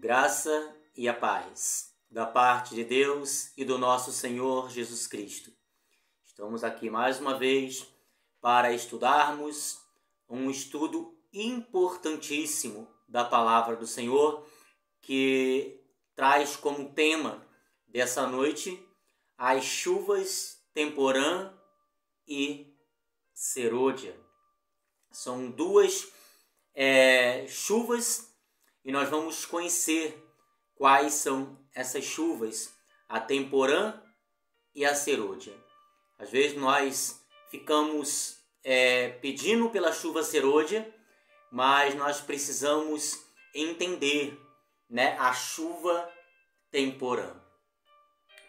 Graça e a paz da parte de Deus e do nosso Senhor Jesus Cristo. Estamos aqui mais uma vez para estudarmos um estudo importantíssimo da palavra do Senhor, que traz como tema dessa noite as chuvas Temporã e Serôdia. São duas chuvas e nós vamos conhecer quais são essas chuvas, a Temporã e a Serôdia. Às vezes nós ficamos pedindo pela chuva Serôdia, mas nós precisamos entender, a chuva Temporã.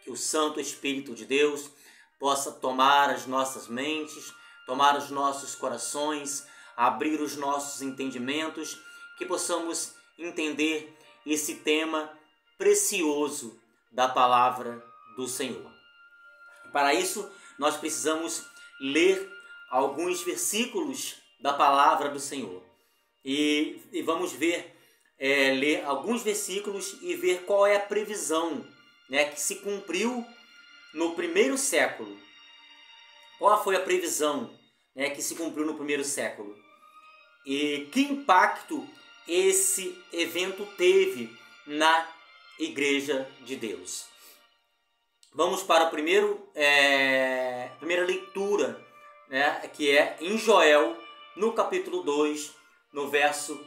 Que o Santo Espírito de Deus possa tomar as nossas mentes, tomar os nossos corações, abrir os nossos entendimentos, que possamos entender esse tema precioso da palavra do Senhor. Para isso, nós precisamos ler alguns versículos da palavra do Senhor. E vamos ver, ler alguns versículos e ver qual é a previsão, que se cumpriu no primeiro século. Qual foi a previsão, que se cumpriu no primeiro século? E que impacto esse evento teve na Igreja de Deus? Vamos para a primeira leitura, que é em Joel, no capítulo 2, no verso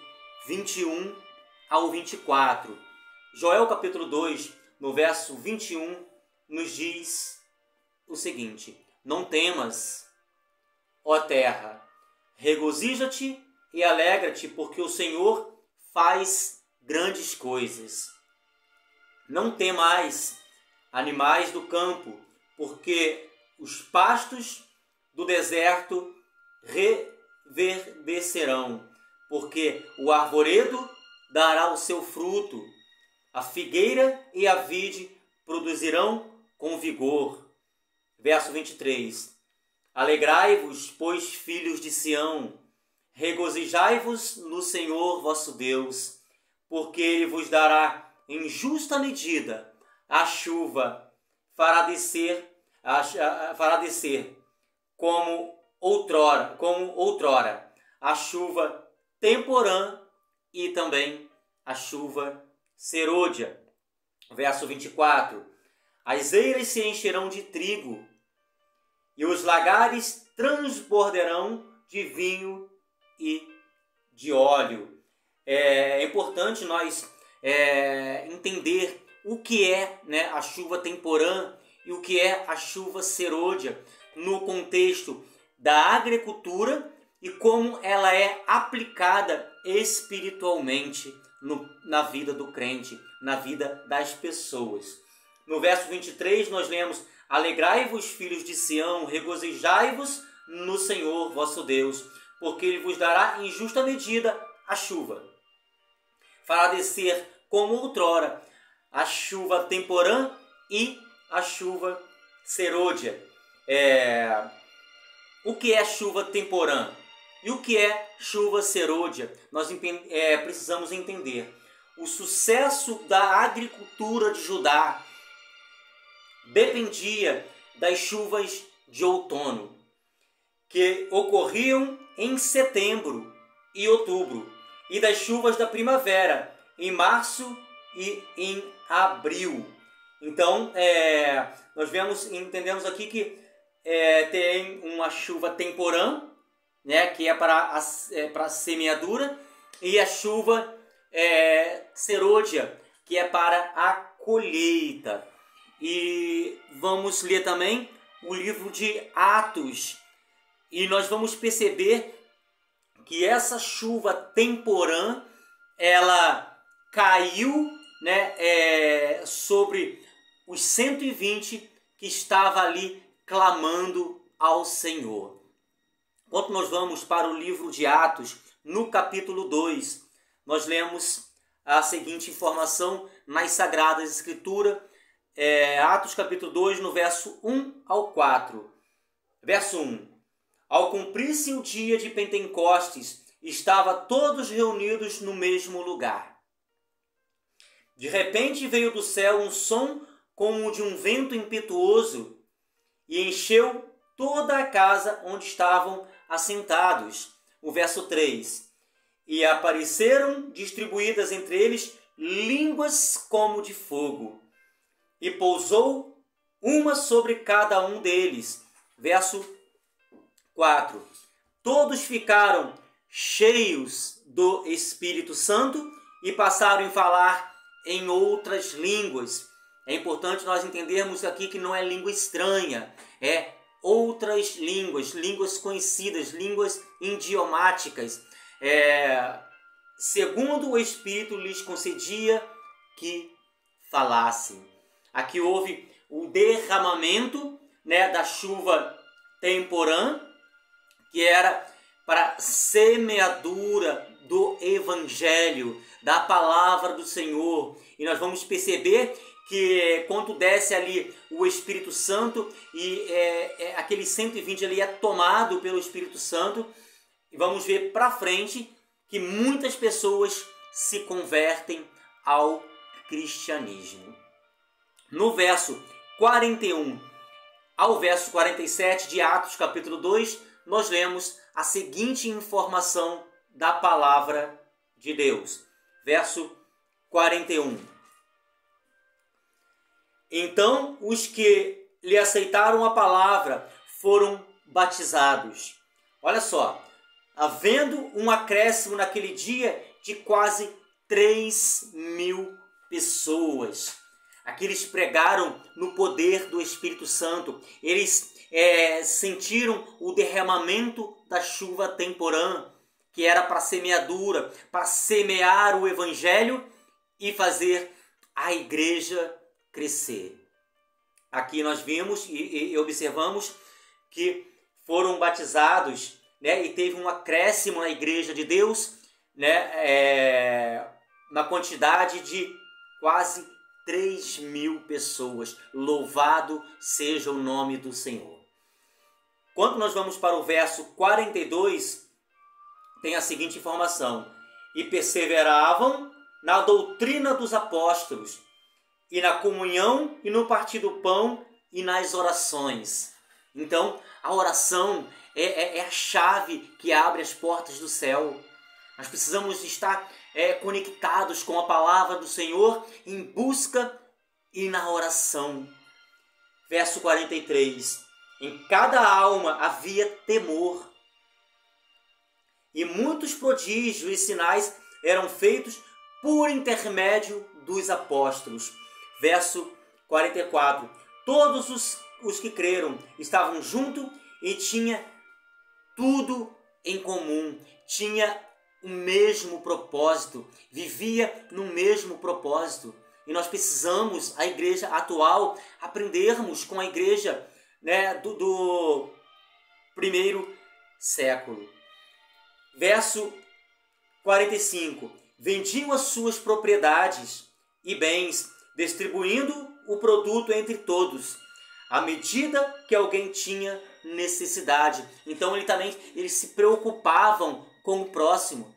21 ao 24. Joel, capítulo 2, no verso 21, nos diz o seguinte: Não temas, ó terra, regozija-te e alegra-te, porque o Senhor faz grandes coisas. Não temais, animais do campo, porque os pastos do deserto reverdecerão, porque o arvoredo dará o seu fruto, a figueira e a vide produzirão com vigor. Verso 23. Alegrai-vos, pois, filhos de Sião, regozijai-vos no Senhor vosso Deus, porque Ele vos dará em justa medida a chuva, fará descer como outrora a chuva Temporã e também a chuva Serôdia. Verso 24. As eiras se encherão de trigo e os lagares transbordarão de vinho e de óleo. É importante nós entender o que é, a chuva Temporã e o que é a chuva Serôdia no contexto da agricultura e como ela é aplicada espiritualmente na vida do crente, na vida das pessoas. No verso 23 nós lemos: Alegrai-vos, filhos de Sião, regozijai-vos no Senhor vosso Deus, porque Ele vos dará em justa medida a chuva. Fará descer como outrora a chuva Temporã e a chuva Serôdia. O que é chuva Temporã e o que é chuva Serôdia? Nós precisamos entender. O sucesso da agricultura de Judá dependia das chuvas de outono, que ocorriam em setembro e outubro, e das chuvas da primavera, em março e em abril. Então, nós entendemos aqui que tem uma chuva Temporã, que é para a semeadura, e a chuva Serôdia, que é para a colheita. E vamos ler também o livro de Atos, e nós vamos perceber que essa chuva Temporã, ela caiu, sobre os 120 que estavam ali clamando ao Senhor. Quando nós vamos para o livro de Atos, no capítulo 2, nós lemos a seguinte informação nas Sagradas Escrituras, Atos capítulo 2, no verso 1 ao 4. Verso 1. Ao cumprir-se o dia de Pentecostes, estavam todos reunidos no mesmo lugar. De repente veio do céu um som como de um vento impetuoso e encheu toda a casa onde estavam assentados. O verso 3. E apareceram distribuídas entre eles línguas como de fogo, e pousou uma sobre cada um deles. Verso 4. Todos ficaram cheios do Espírito Santo e passaram a falar em outras línguas. É importante nós entendermos aqui que não é língua estranha, é outras línguas, línguas conhecidas, línguas idiomáticas, segundo o Espírito lhes concedia que falassem. Aqui houve o derramamento, da chuva temporã, que era para semeadura do Evangelho, da palavra do Senhor. E nós vamos perceber que quando desce ali o Espírito Santo e aquele 120 ali é tomado pelo Espírito Santo, e vamos ver para frente que muitas pessoas se convertem ao cristianismo. No verso 41 ao verso 47 de Atos capítulo 2, nós lemos a seguinte informação da palavra de Deus. Verso 41. Então os que lhe aceitaram a palavra foram batizados. Olha só, havendo um acréscimo naquele dia de quase 3.000 pessoas. Aqui eles pregaram no poder do Espírito Santo. Eles sentiram o derramamento da chuva temporã, que era para semeadura, para semear o Evangelho e fazer a igreja crescer. Aqui nós vimos e observamos que foram batizados, e teve um acréscimo na igreja de Deus, na quantidade de quase 3.000 pessoas. Louvado seja o nome do Senhor. Quando nós vamos para o verso 42, tem a seguinte informação: e perseveravam na doutrina dos apóstolos, e na comunhão, e no partir do pão, e nas orações. Então, a oração é a chave que abre as portas do céu. Nós precisamos estar conectados com a palavra do Senhor em busca e na oração. Verso 43. Em cada alma havia temor, e muitos prodígios e sinais eram feitos por intermédio dos apóstolos. Verso 44. Todos os que creram estavam juntos e tinha tudo em comum. Tinha o mesmo propósito, vivia no mesmo propósito. E nós precisamos, a igreja atual, aprendermos com a igreja do primeiro século. Verso 45. Vendiam as suas propriedades e bens, distribuindo o produto entre todos, à medida que alguém tinha necessidade. Então eles se preocupavam com o próximo.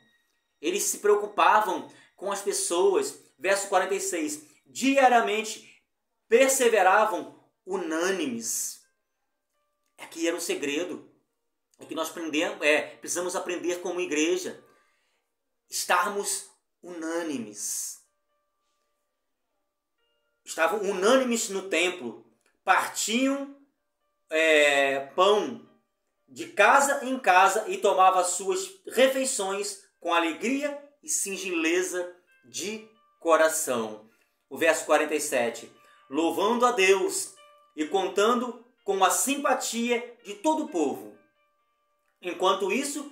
Eles se preocupavam com as pessoas. Verso 46. Diariamente perseveravam unânimes. Aqui era o segredo. É que nós precisamos aprender como igreja. Estarmos unânimes. Estavam unânimes no templo. Partiam pão de casa em casa e tomavam as suas refeições com alegria e singeleza de coração. O verso 47. Louvando a Deus e contando com a simpatia de todo o povo. Enquanto isso,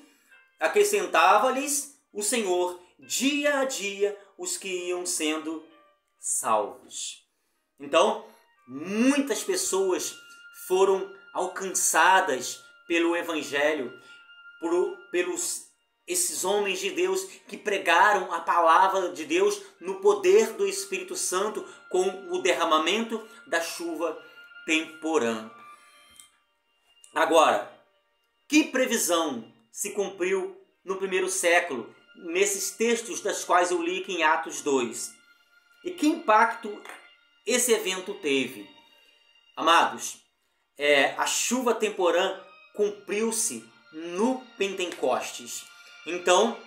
acrescentava-lhes o Senhor dia a dia os que iam sendo salvos. Então, muitas pessoas foram alcançadas pelo Evangelho, pelos esses homens de Deus que pregaram a palavra de Deus no poder do Espírito Santo com o derramamento da chuva temporã. Agora, que previsão se cumpriu no primeiro século, nesses textos das quais eu li aqui em Atos 2? E que impacto esse evento teve? Amados, a chuva temporã cumpriu-se no Pentecostes. Então,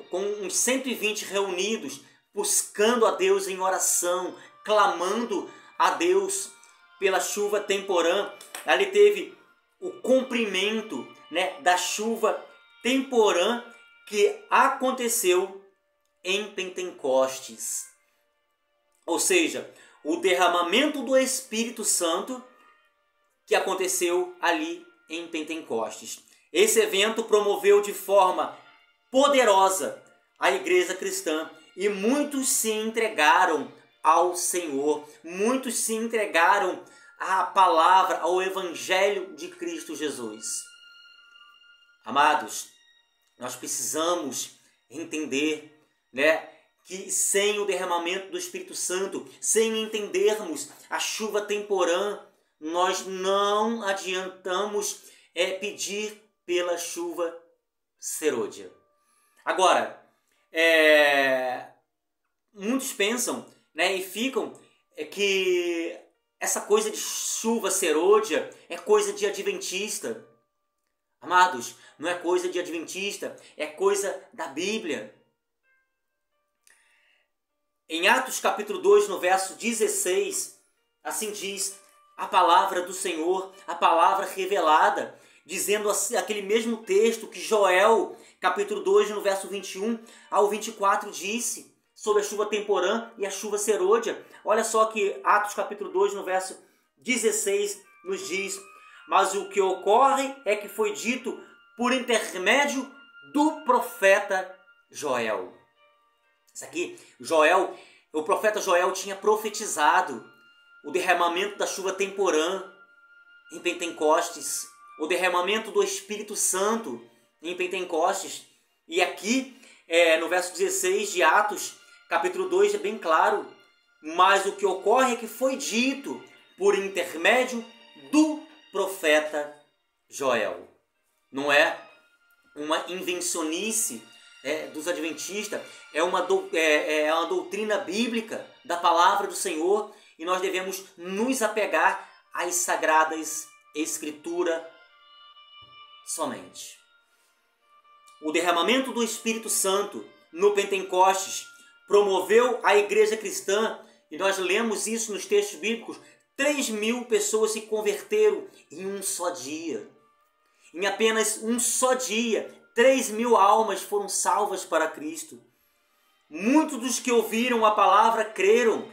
com uns 120 reunidos, buscando a Deus em oração, clamando a Deus pela chuva temporã, ali teve o cumprimento, né, da chuva temporã que aconteceu em Pentecostes. Ou seja, o derramamento do Espírito Santo que aconteceu ali em Pentecostes. Esse evento promoveu de forma poderosa a igreja cristã e muitos se entregaram ao Senhor, muitos se entregaram à palavra, ao Evangelho de Cristo Jesus. Amados, nós precisamos entender, né, que sem o derramamento do Espírito Santo, sem entendermos a chuva temporã, nós não adiantamos pedir pela chuva serôdia. Agora, muitos pensam, né, e ficam que essa coisa de chuva serôdia é coisa de adventista. Amados, não é coisa de adventista, é coisa da Bíblia. Em Atos capítulo 2, no verso 16, assim diz a palavra do Senhor, a palavra revelada, dizendo aquele mesmo texto que Joel, capítulo 2, no verso 21 ao 24, disse sobre a chuva temporã e a chuva serôdia. Olha só que Atos capítulo 2, no verso 16, nos diz: mas o que ocorre é que foi dito por intermédio do profeta Joel. Isso aqui, o profeta Joel tinha profetizado o derramamento da chuva temporã em Pentecostes, o derramamento do Espírito Santo em Pentecostes. E aqui, no verso 16 de Atos, capítulo 2, é bem claro: mas o que ocorre é que foi dito por intermédio do profeta Joel. Não é uma invencionice dos adventistas, é uma doutrina bíblica da palavra do Senhor, e nós devemos nos apegar às sagradas escrituras somente. O derramamento do Espírito Santo no Pentecostes promoveu a igreja cristã, e nós lemos isso nos textos bíblicos. 3.000 pessoas se converteram em um só dia. Em apenas um só dia, 3.000 almas foram salvas para Cristo. Muitos dos que ouviram a palavra creram,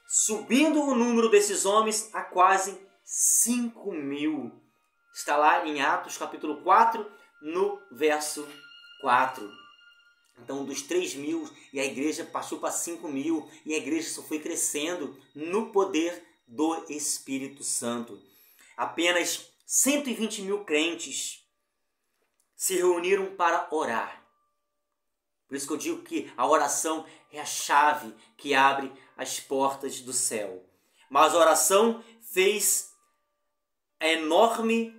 subindo o número desses homens a quase 5.000. Está lá em Atos capítulo 4, no verso 4. Então, dos 3.000, e a igreja passou para 5.000, e a igreja só foi crescendo no poder do Espírito Santo. Apenas 120.000 crentes se reuniram para orar. Por isso que eu digo que a oração é a chave que abre as portas do céu. Mas a oração fez a enorme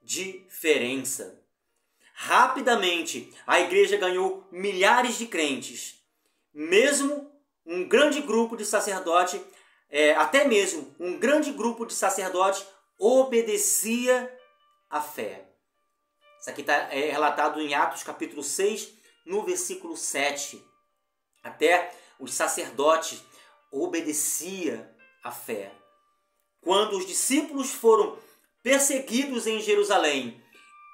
diferença. Rapidamente, a igreja ganhou milhares de crentes. Mesmo um grande grupo de sacerdotes, até mesmo um grande grupo de sacerdotes obedecia à fé. Isso aqui está relatado em Atos capítulo 6, no versículo 7. Até os sacerdotes obedeciam à fé. Quando os discípulos foram perseguidos em Jerusalém,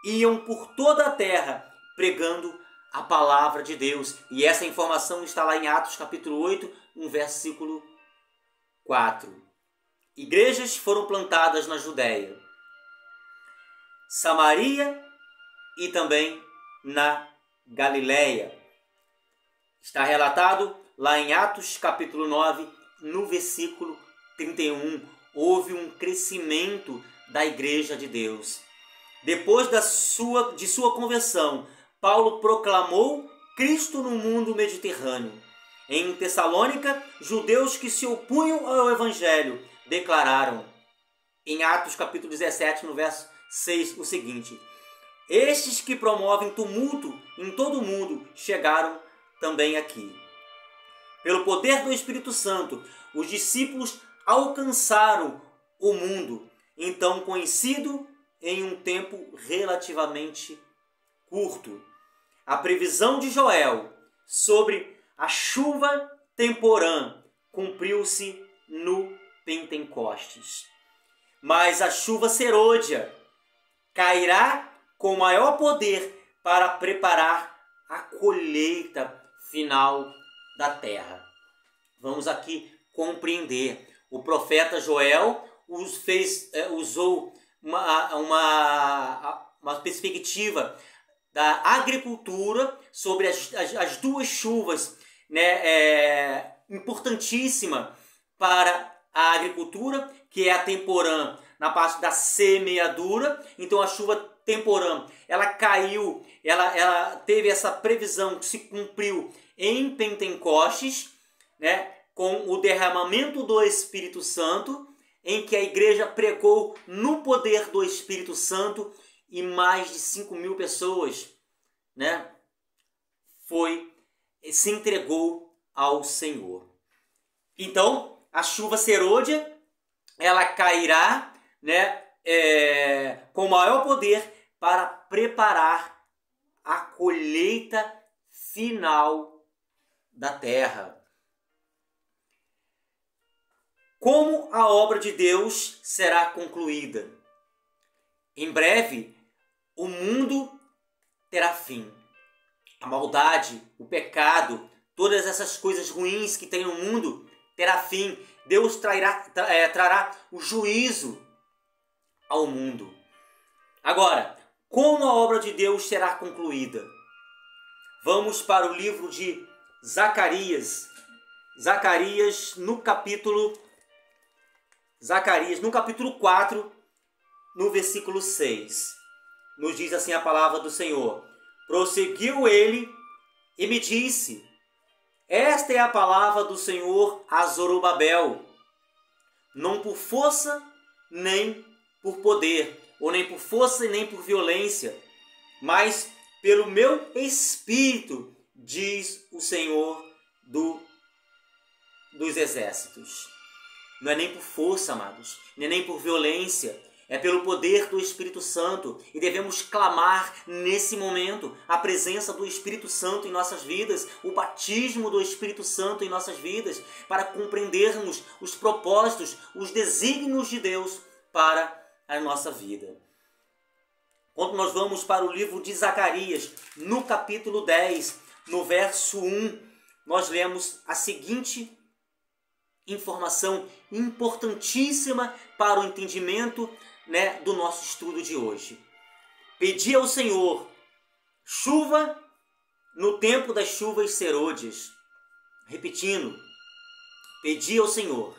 iam por toda a terra pregando a palavra de Deus. E essa informação está lá em Atos capítulo 8, no versículo 4. Igrejas foram plantadas na Judéia, Samaria e também na Galileia. Está relatado lá em Atos capítulo 9, no versículo 31. Houve um crescimento da igreja de Deus. Depois de sua conversão, Paulo proclamou Cristo no mundo mediterrâneo. Em Tessalônica, judeus que se opunham ao evangelho declararam, em Atos capítulo 17, no verso 6, o seguinte: estes que promovem tumulto em todo o mundo chegaram também aqui. pelo poder do Espírito Santo, os discípulos alcançaram o mundo, então conhecido em um tempo relativamente curto. A previsão de Joel sobre a chuva temporã cumpriu-se no Pentecostes. Mas a chuva serôdia cairá com maior poder para preparar a colheita final da terra. Vamos aqui compreender. O profeta Joel usou uma perspectiva da agricultura sobre as duas chuvas, né, importantíssima para a agricultura, que é a temporã na parte da semeadura. Então a chuva temporã, ela caiu, ela teve essa previsão que se cumpriu em Pentecostes, né, com o derramamento do Espírito Santo, em que a igreja pregou no poder do Espírito Santo e mais de 5.000 pessoas, né, se entregou ao Senhor. Então, a chuva serôdia, ela cairá, né, com maior poder para preparar a colheita final da terra. Como a obra de Deus será concluída? Em breve, o mundo terá fim. A maldade, o pecado, todas essas coisas ruins que tem no mundo terá fim. Deus trará o juízo ao mundo. Agora, como a obra de Deus será concluída? Vamos para o livro de Zacarias. Zacarias, no capítulo 4, no versículo 6. Nos diz assim a palavra do Senhor. Prosseguiu ele e me disse: esta é a palavra do Senhor a Zorobabel, não por força nem por poder, ou nem por força e nem por violência, mas pelo meu Espírito, diz o Senhor dos exércitos. Não é nem por força, amados, nem por violência, é pelo poder do Espírito Santo. E devemos clamar nesse momento a presença do Espírito Santo em nossas vidas, o batismo do Espírito Santo em nossas vidas, para compreendermos os propósitos, os desígnios de Deus para a nossa vida. Quando nós vamos para o livro de Zacarias, no capítulo 10, no verso 1, nós lemos a seguinte informação importantíssima para o entendimento, né, do nosso estudo de hoje. Pedi ao Senhor chuva no tempo das chuvas serôdias. Repetindo, pedi ao Senhor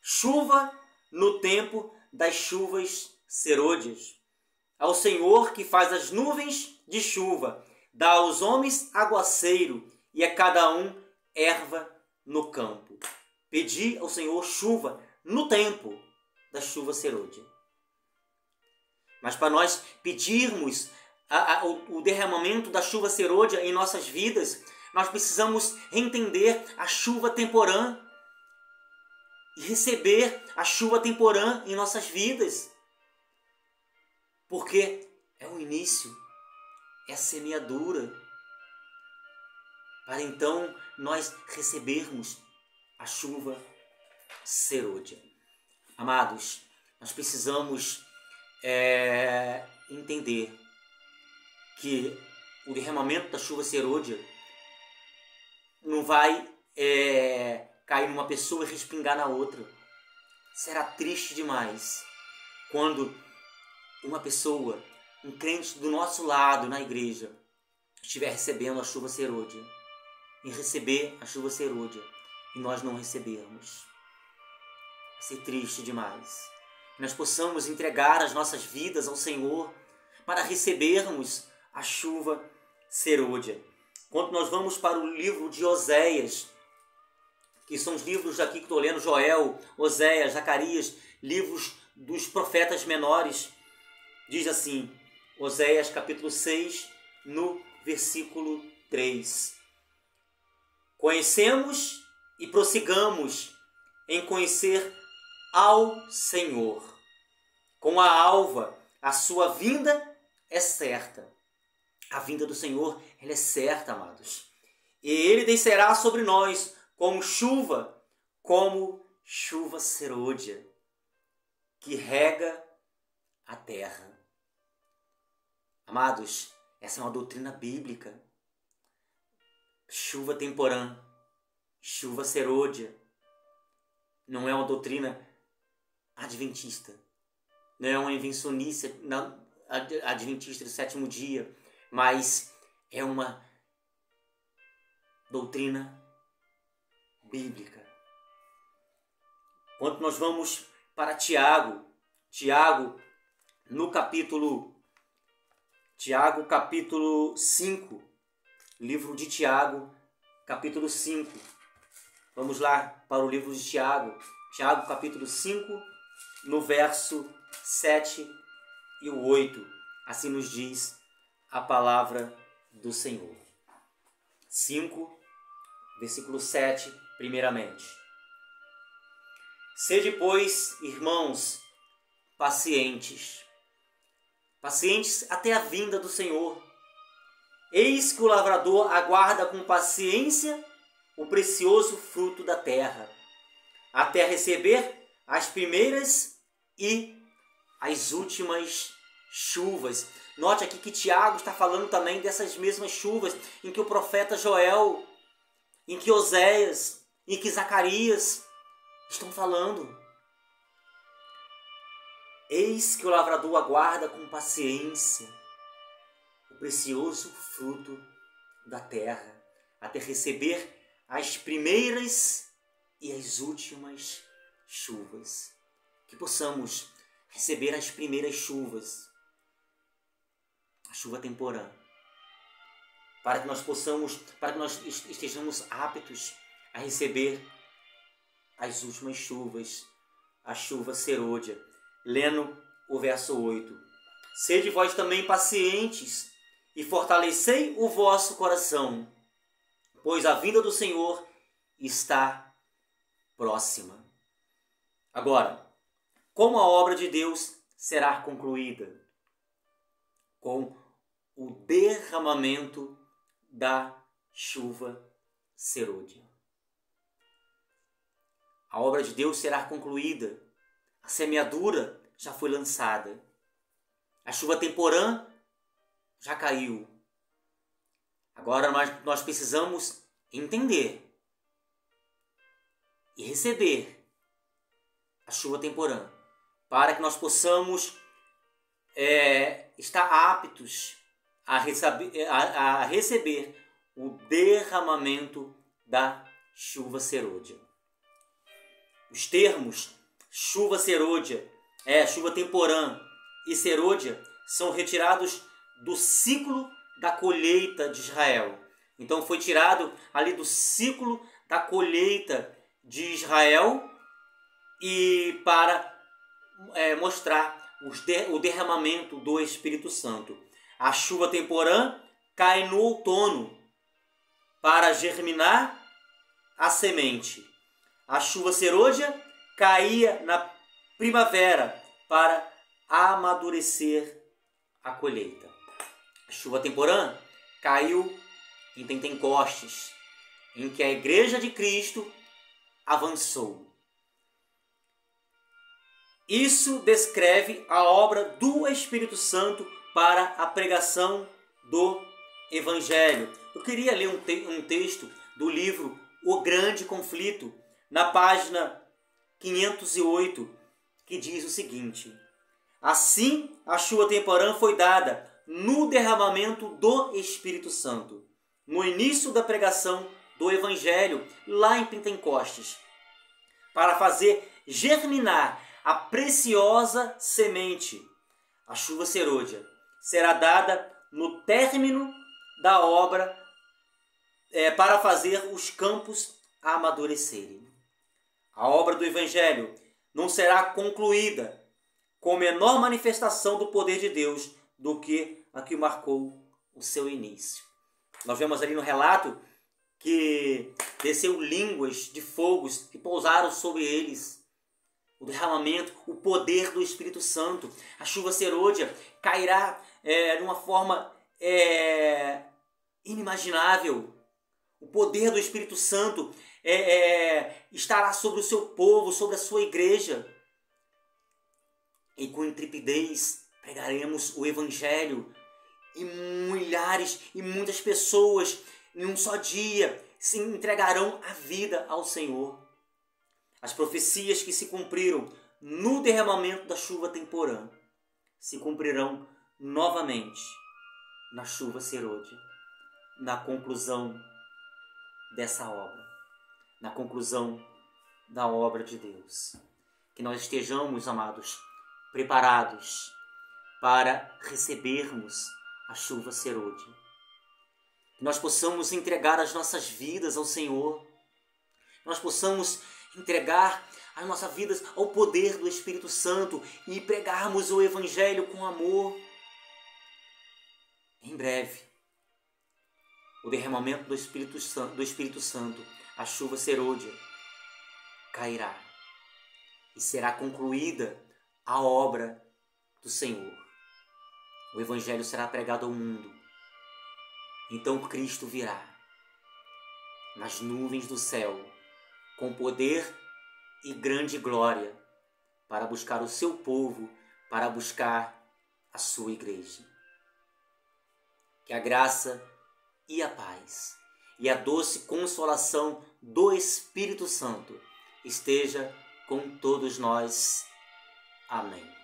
chuva no tempo das chuvas serôdias. Ao Senhor que faz as nuvens de chuva, dá aos homens aguaceiro e a cada um erva no campo. Pedi ao Senhor chuva no tempo da chuva serôdia. Mas para nós pedirmos o derramamento da chuva serôdia em nossas vidas, nós precisamos entender a chuva temporã e receber a chuva temporã em nossas vidas. Porque é o início, é a semeadura, para então nós recebermos a chuva serôdia. Amados, nós precisamos entender que o derramamento da chuva serôdia não vai cair numa pessoa e respingar na outra. Será triste demais quando uma pessoa, um crente do nosso lado na igreja, estiver recebendo a chuva serôdia, e receber a chuva serôdia, e nós não recebermos. Vai ser triste demais. Nós possamos entregar as nossas vidas ao Senhor para recebermos a chuva serôdia. Quando nós vamos para o livro de Oséias, que são os livros aqui que estou lendo, Joel, Oséias, Zacarias, livros dos profetas menores, diz assim, Oséias capítulo 6, no versículo 3. Conhecemos e prossigamos em conhecer ao Senhor. Com a alva, a sua vinda é certa. A vinda do Senhor, ela é certa, amados. E Ele descerá sobre nós como chuva serôdia, que rega a terra. Amados, essa é uma doutrina bíblica. Chuva temporã, chuva serôdia, não é uma doutrina adventista, não é uma invencionista adventista do sétimo dia, mas é uma doutrina bíblica. Quando nós vamos para Tiago capítulo 5, livro de Tiago, capítulo 5. Vamos lá para o livro de Tiago, capítulo 5, no verso 7 e o 8. Assim nos diz a palavra do Senhor. 5, versículo 7, primeiramente. Sede, pois, irmãos, pacientes até a vinda do Senhor. Eis que o lavrador aguarda com paciência o precioso fruto da terra, até receber as primeiras e as últimas chuvas. Note aqui que Tiago está falando também dessas mesmas chuvas em que o profeta Joel, em que Oséias, em que Zacarias estão falando. Eis que o lavrador aguarda com paciência o precioso fruto da terra, até receber as primeiras e as últimas chuvas. Que possamos receber as primeiras chuvas, a chuva temporã, para que nós estejamos aptos a receber as últimas chuvas, a chuva serôdia. Lendo o verso 8. Sede vós também pacientes e fortalecei o vosso coração, pois a vinda do Senhor está próxima. Agora, como a obra de Deus será concluída? Com o derramamento da chuva serôdia. A obra de Deus será concluída. A semeadura já foi lançada. A chuva temporã já caiu. Agora nós precisamos entender e receber a chuva temporã, para que nós possamos estar aptos a receber o derramamento da chuva serôdia. Os termos chuva serôdia, chuva temporã e serôdia são retirados do ciclo da colheita de Israel. Então foi tirado ali do ciclo da colheita de Israel e para mostrar o derramamento do Espírito Santo. A chuva temporã cai no outono para germinar a semente. A chuva serôdia caía na primavera para amadurecer a colheita. A chuva temporã caiu em Pentecostes, em que a Igreja de Cristo avançou. Isso descreve a obra do Espírito Santo para a pregação do Evangelho. Eu queria ler um texto do livro O Grande Conflito, na página 508, que diz o seguinte: assim a chuva temporã foi dada no derramamento do Espírito Santo, no início da pregação do Evangelho, lá em Pentecostes, para fazer germinar a preciosa semente. A chuva serôdia será dada no término da obra para fazer os campos amadurecerem. A obra do Evangelho não será concluída com menor manifestação do poder de Deus do que a que marcou o seu início. Nós vemos ali no relato que desceu línguas de fogos que pousaram sobre eles. O derramamento, o poder do Espírito Santo. A chuva serôdia cairá de uma forma inimaginável. O poder do Espírito Santo estará sobre o seu povo, sobre a sua igreja. E com intrepidez pregaremos o Evangelho. E milhares e muitas pessoas em um só dia se entregarão a vida ao Senhor. As profecias que se cumpriram no derramamento da chuva temporã se cumprirão novamente na chuva serôdia, na conclusão dessa obra, na conclusão da obra de Deus. Que nós estejamos, amados, preparados para recebermos a chuva serôdia. Que nós possamos entregar as nossas vidas ao Senhor. Que nós possamos entregar as nossas vidas ao poder do Espírito Santo e pregarmos o Evangelho com amor. Em breve, o derramamento do Espírito Santo, a chuva serôdia, cairá e será concluída a obra do Senhor. O Evangelho será pregado ao mundo. Então Cristo virá nas nuvens do céu, com poder e grande glória, para buscar o seu povo, para buscar a sua igreja. Que a graça e a paz e a doce consolação do Espírito Santo esteja com todos nós. Amém.